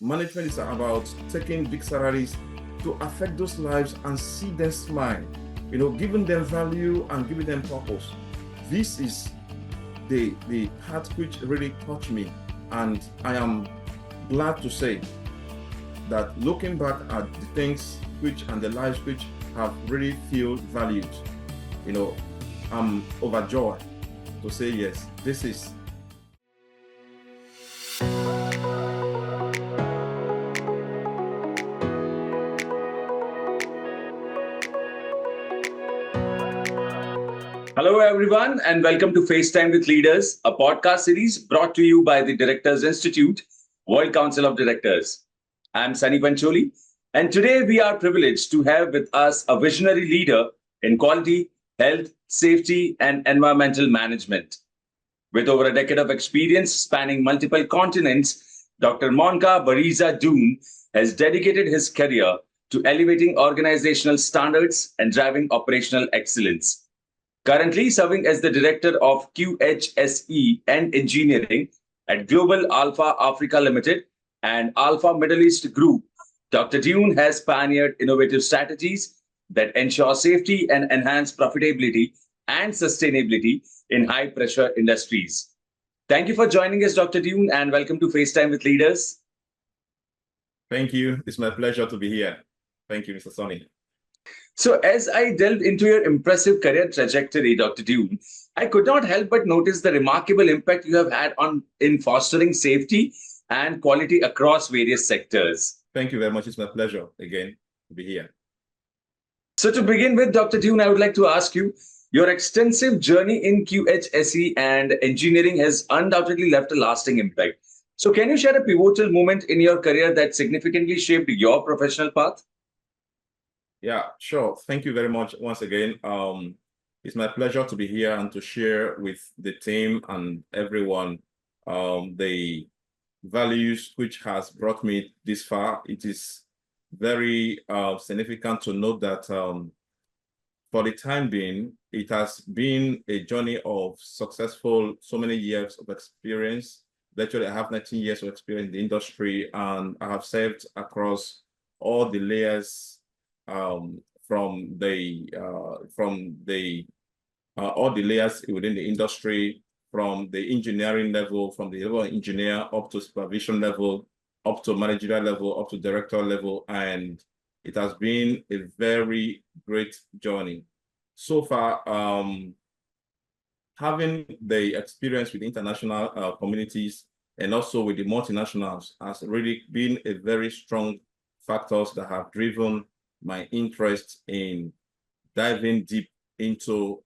Management is about taking big salaries to affect those lives and see them smile, giving them value and giving them purpose. This is the part which really touched me, and I am glad to say that looking back at the things and the lives which have really feel valued, I'm overjoyed to say yes, this is. Hello, everyone, and welcome to FaceTime with Leaders, a podcast series brought to you by the Directors Institute, World Council of Directors. I'm Sunny Pancholi, and today we are privileged to have with us a visionary leader in quality, health, safety, and environmental management. With over a decade of experience spanning multiple continents, Dr. Monka Barizaa Dune has dedicated his career to elevating organizational standards and driving operational excellence. Currently serving as the Director of QHSE and Engineering at Global Alpha Africa Limited and Alpha Middle East Group, Dr. Dune has pioneered innovative strategies that ensure safety and enhance profitability and sustainability in high-pressure industries. Thank you for joining us, Dr. Dune, and welcome to FaceTime with Leaders. Thank you. It's my pleasure to be here. Thank you, Mr. Sonny. So as I delved into your impressive career trajectory, Dr. Dune, I could not help but notice the remarkable impact you have had in fostering safety and quality across various sectors. Thank you very much. It's my pleasure again to be here. So to begin with, Dr. Dune, I would like to ask you, your extensive journey in QHSE and engineering has undoubtedly left a lasting impact. So can you share a pivotal moment in your career that significantly shaped your professional path? Yeah, sure. Thank you very much once again. It's my pleasure to be here and to share with the team and everyone the values which has brought me this far. It is very significant to note that for the time being, it has been a journey of successful, so many years of experience. Actually, I have 19 years of experience in the industry, and I have served across all the layers from all the layers within the industry, from the engineering level, from the level of engineer up to supervision level, up to managerial level, up to director level, and it has been a very great journey. So far, having the experience with international communities and also with the multinationals has really been a very strong factors that have driven my interest in diving deep into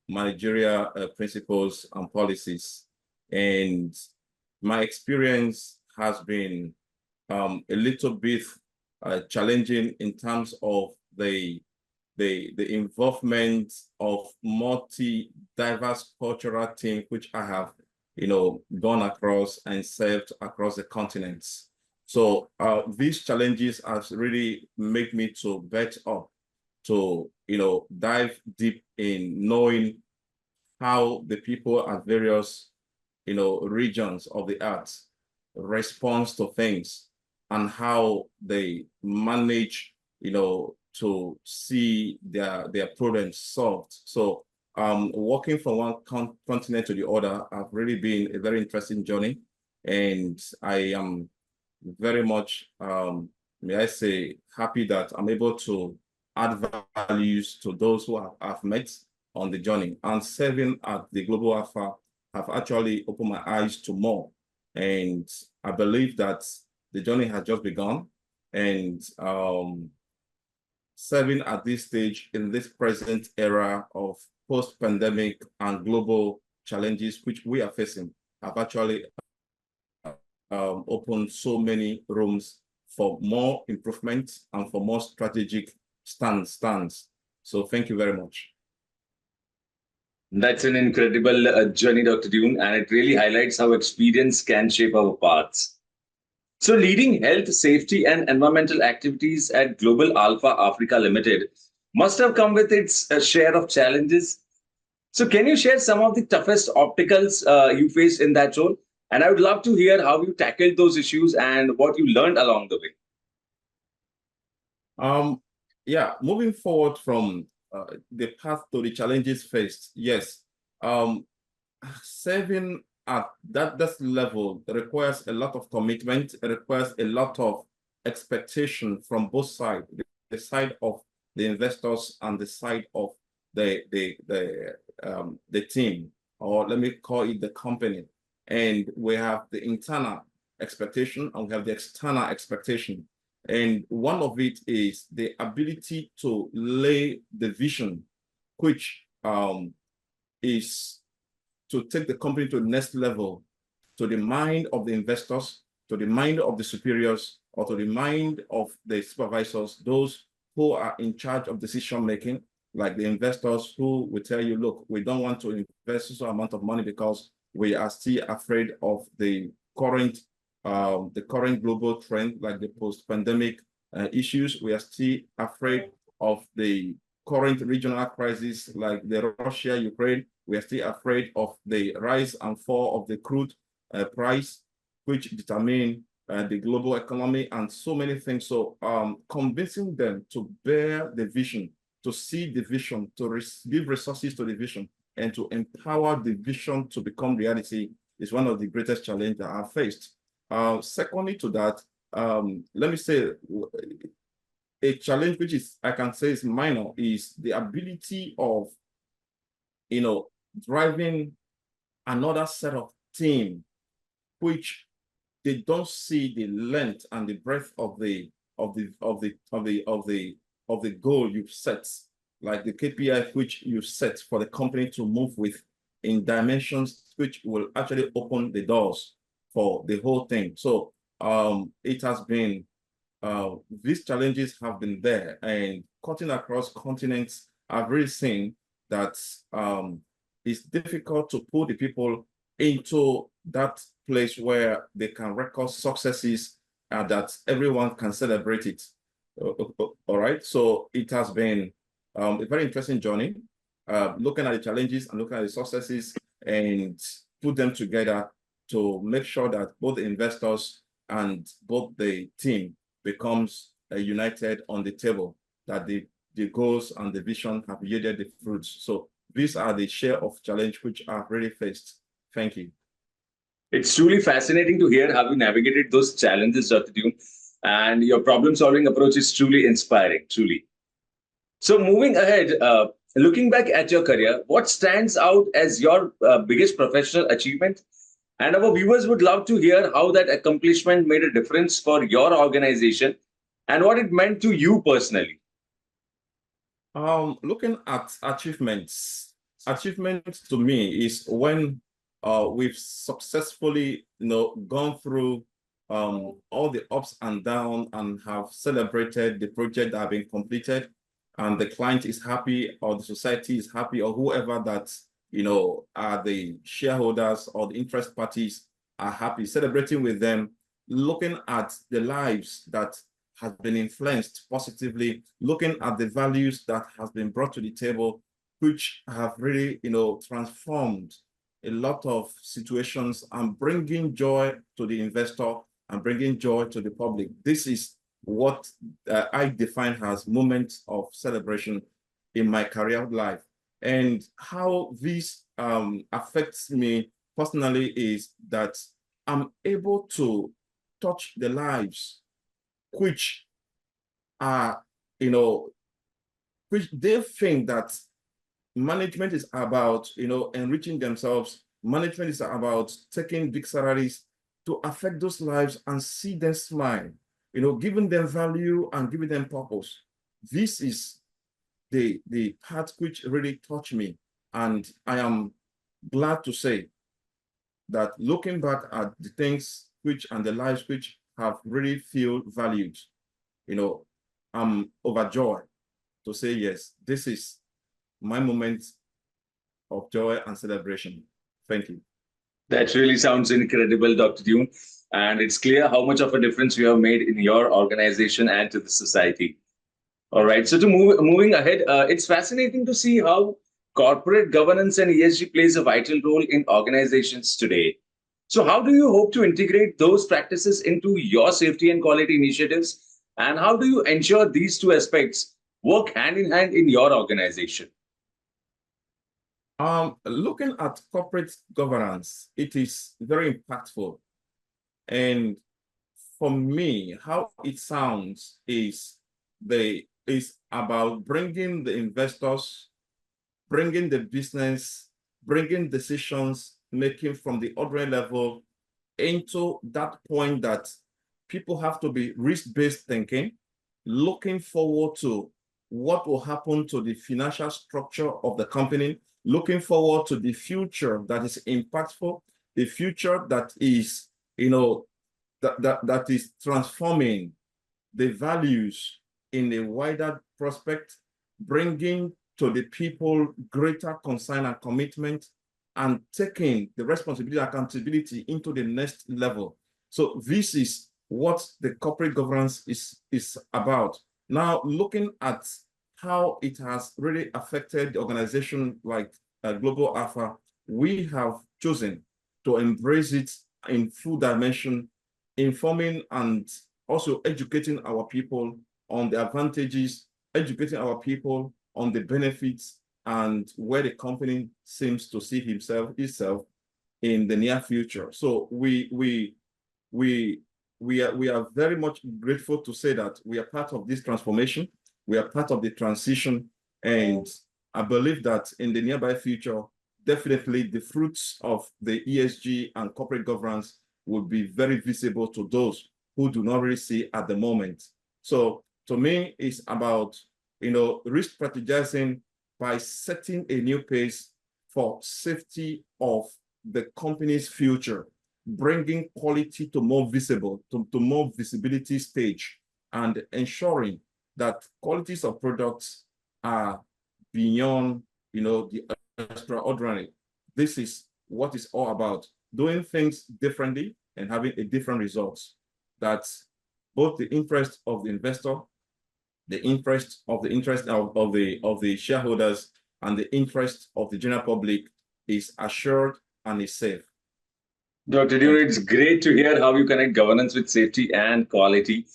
managerial principles and policies. And my experience has been a little bit challenging in terms of the involvement of multi-diverse cultural team, which I have, gone across and served across the continents. So these challenges have really made me to bet up, to dive deep in knowing how the people at various regions of the earth respond to things and how they manage to see their problems solved. So walking from one continent to the other have really been a very interesting journey, and I am very much, may I say, happy that I'm able to add values to those who I've met on the journey. And serving at the Global Alpha have actually opened my eyes to more. And I believe that the journey has just begun. And serving at this stage in this present era of post-pandemic and global challenges which we are facing have actually opened so many rooms for more improvement and for more strategic stands. So thank you very much. That's an incredible journey, Dr. Dune, and it really highlights how experience can shape our paths. So leading health, safety, and environmental activities at Global Alpha Africa Limited must have come with its share of challenges. So can you share some of the toughest obstacles you faced in that role? And I would love to hear how you tackled those issues and what you learned along the way. Yeah, moving forward from the path to the challenges faced, yes. Serving at that level requires a lot of commitment. It requires a lot of expectation from both sides, the side of the investors and the side of the team, or let me call it the company. And we have the internal expectation and we have the external expectation. And one of it is the ability to lay the vision, which is to take the company to the next level, to the mind of the investors, to the mind of the superiors, or to the mind of the supervisors, those who are in charge of decision making, like the investors who will tell you, look, we don't want to invest so amount of money because we are still afraid of the current global trend, like the post-pandemic issues. We are still afraid of the current regional crisis, like the Russia-Ukraine. We are still afraid of the rise and fall of the crude price, which determine the global economy and so many things. So convincing them to bear the vision, to see the vision, to give resources to the vision, and to empower the vision to become reality is one of the greatest challenges that I've faced. Secondly to that, let me say, a challenge which is, I can say is minor, is the ability of, driving another set of team, which they don't see the length and the breadth of the goal you've set, like the KPI which you set for the company to move with in dimensions which will actually open the doors for the whole thing. So it has been, these challenges have been there, and cutting across continents, I've really seen that it's difficult to put the people into that place where they can record successes and that everyone can celebrate it. All right, so it has been a very interesting journey, looking at the challenges and looking at the successes and put them together to make sure that both the investors and both the team becomes united on the table, that the goals and the vision have yielded the fruits. So these are the share of challenge which I've really faced. Thank you. It's truly fascinating to hear how you navigated those challenges, Dr. Dune, and your problem-solving approach is truly inspiring, truly. So moving ahead, looking back at your career, what stands out as your biggest professional achievement? And our viewers would love to hear how that accomplishment made a difference for your organization and what it meant to you personally. Looking at achievements to me is when we've successfully, gone through all the ups and downs and have celebrated the project that have been completed, and the client is happy, or the society is happy, or whoever that are the shareholders or the interest parties are happy, celebrating with them, looking at the lives that has been influenced positively, looking at the values that has been brought to the table, which have really, transformed a lot of situations and bringing joy to the investor and bringing joy to the public. This is what I define as moments of celebration in my career life. And how this affects me personally is that I'm able to touch the lives which are, which they think that management is about, enriching themselves. Management is about taking big salaries to affect those lives and see them smile, giving them value and giving them purpose. This is the part which really touched me. And I am glad to say that looking back at the things which and the lives which have really feel valued, I'm overjoyed to say, yes, this is my moment of joy and celebration. Thank you. That really sounds incredible, Dr. Dune. And it's clear how much of a difference you have made in your organization and to the society. All right. So moving ahead, it's fascinating to see how corporate governance and ESG plays a vital role in organizations today. So how do you hope to integrate those practices into your safety and quality initiatives? And how do you ensure these two aspects work hand in hand in your organization? Looking at corporate governance, it is very impactful. And for me, how it sounds is about bringing the investors, bringing the business, bringing decisions making from the ordinary level into that point that people have to be risk-based thinking, looking forward to what will happen to the financial structure of the company, looking forward to the future that is impactful, the future that is, that is transforming the values in a wider prospect, bringing to the people greater concern and commitment, and taking the responsibility and accountability into the next level. So this is what the corporate governance is about. Now, looking at how it has really affected the organization like Global Alpha, we have chosen to embrace it in full dimension, informing and also educating our people on the advantages, educating our people on the benefits and where the company seems to see itself in the near future. So we are very much grateful to say that we are part of this transformation. We are part of the transition, and I believe that in the nearby future, definitely the fruits of the ESG and corporate governance will be very visible to those who do not really see at the moment. So to me, it's about risk strategizing by setting a new pace for safety of the company's future, bringing quality to more visible, to more visibility stage, and ensuring that qualities of products are beyond, the extraordinary. This is what it's all about, doing things differently and having a different results. That's both the interest of the investor, the interest of the shareholders, and the interest of the general public is assured and is safe. Dr. Dune, it's great to hear how you connect governance with safety and quality.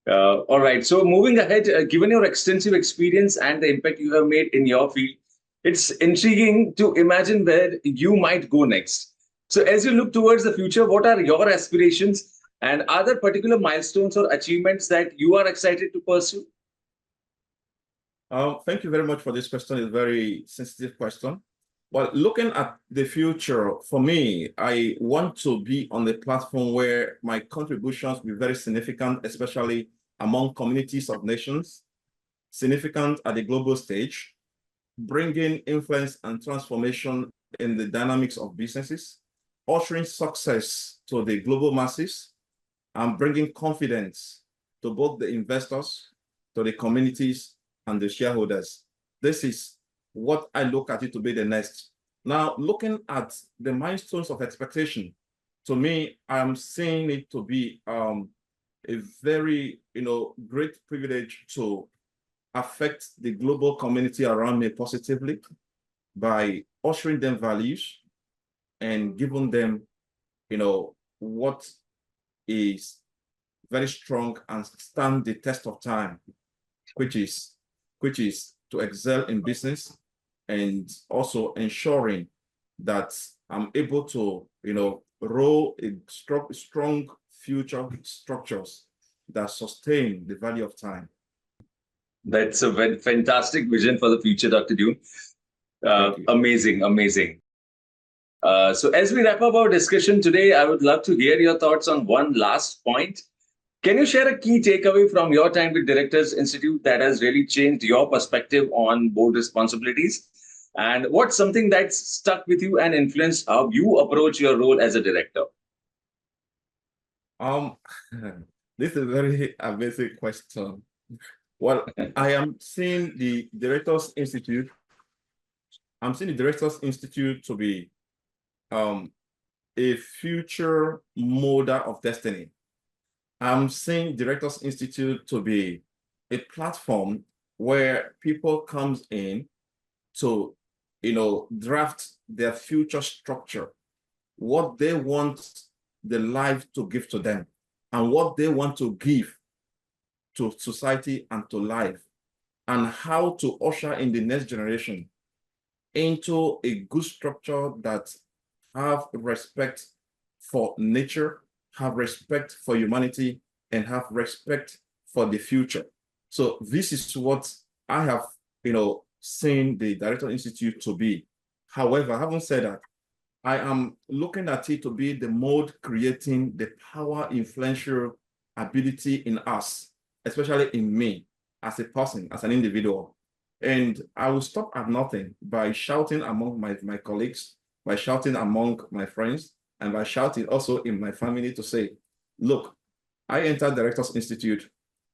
All right. So moving ahead, given your extensive experience and the impact you have made in your field, it's intriguing to imagine where you might go next. So as you look towards the future, what are your aspirations, and are there particular milestones or achievements that you are excited to pursue? Thank you very much for this question. It's a very sensitive question. Well, looking at the future, for me, I want to be on the platform where my contributions will be very significant, especially among communities of nations, significant at the global stage, bringing influence and transformation in the dynamics of businesses, ushering success to the global masses, and bringing confidence to both the investors, to the communities, and the shareholders. This is what I look at it to be the next. Now, looking at the milestones of expectation, to me, I'm seeing it to be a very, great privilege to affect the global community around me positively by ushering them values and giving them, what is very strong and stand the test of time, which is to excel in business and also ensuring that I'm able to, roll a strong future structures that sustain the value of time. That's a very fantastic vision for the future, Dr. Dune. Amazing, amazing. So as we wrap up our discussion today, I would love to hear your thoughts on one last point. Can you share a key takeaway from your time with Directors Institute that has really changed your perspective on board responsibilities? And what's something that's stuck with you and influenced how you approach your role as a director? This is a very amazing question. Well, I am seeing the Directors Institute. I'm seeing the Directors Institute to be a future model of destiny. I'm seeing Directors Institute to be a platform where people comes in to, draft their future structure what they want the life to give to them and what they want to give to society and to life, and how to usher in the next generation into a good structure that have respect for nature, have respect for humanity, and have respect for the future. So this is what I have, seen the Director Institute to be. However, having said that, I am looking at it to be the mode creating the power influential ability in us, especially in me as a person, as an individual. And I will stop at nothing by shouting among my colleagues, by shouting among my friends, and by shouting also in my family to say, look, I entered Directors Institute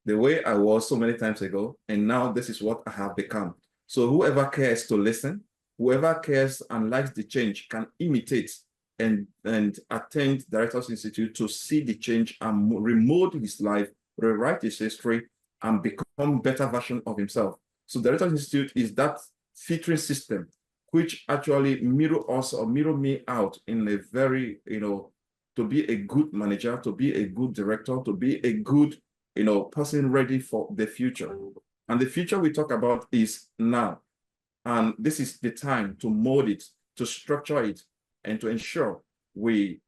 the way I was so many times ago, and now this is what I have become. So whoever cares to listen, whoever cares and likes the change can imitate and attend Directors Institute to see the change and remold his life, rewrite his history, and become better version of himself. So Directors Institute is that filtering system which actually mirror us or mirror me out in a very, to be a good manager, to be a good director, to be a good, person ready for the future. And the future we talk about is now. And this is the time to mold it, to structure it, and to ensure we,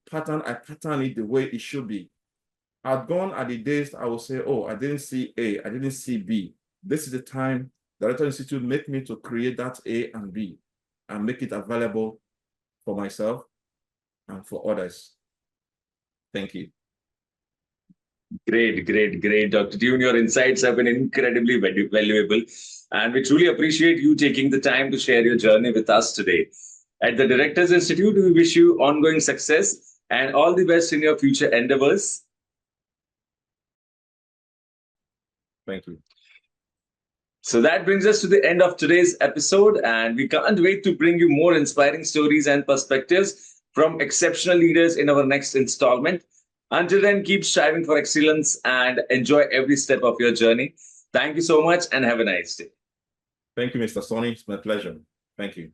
pattern it the way it should be. I've gone at the days I will say, oh, I didn't see A, I didn't see B. This is the time Director Institute make me to create that A and B and make it available for myself and for others. Thank you. Great, great, great. Dr. Dune, your insights have been incredibly valuable. And we truly appreciate you taking the time to share your journey with us today. At the Directors Institute, we wish you ongoing success and all the best in your future endeavors. Thank you. So that brings us to the end of today's episode, and we can't wait to bring you more inspiring stories and perspectives from exceptional leaders in our next installment. Until then, keep striving for excellence and enjoy every step of your journey. Thank you so much and have a nice day. Thank you, Mr. Sonny. It's my pleasure. Thank you.